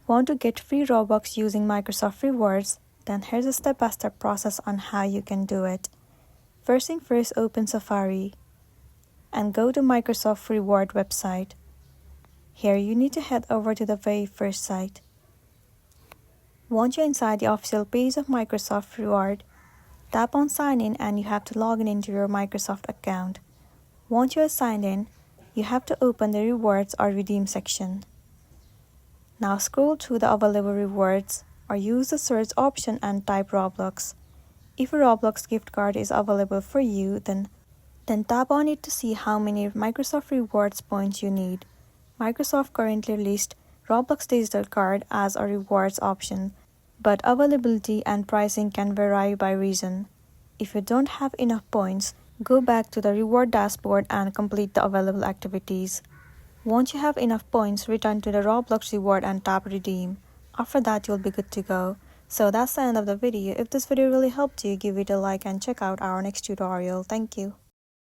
Want to get free Robux using Microsoft Rewards? Then here's a step-by-step process on how you can do it. First thing first, open Safari and go to Microsoft Reward website. Here you need to head over to the very first site. Once you're inside the official page of Microsoft Reward, tap on sign in and you have to log in into your Microsoft account. Once you are signed in, you have to open the rewards or redeem section. Now scroll through the available rewards or use the search option and type Roblox. If a Roblox gift card is available for you, then tap on it to see how many Microsoft Rewards points you need. Microsoft currently lists Roblox digital card as a rewards option, but availability and pricing can vary by region. If you don't have enough points, go back to the reward dashboard and complete the available activities. Once you have enough points, return to the Roblox reward and tap redeem. After that, you'll be good to go. So that's the end of the video. If this video really helped you, give it a like and check out our next tutorial. Thank you.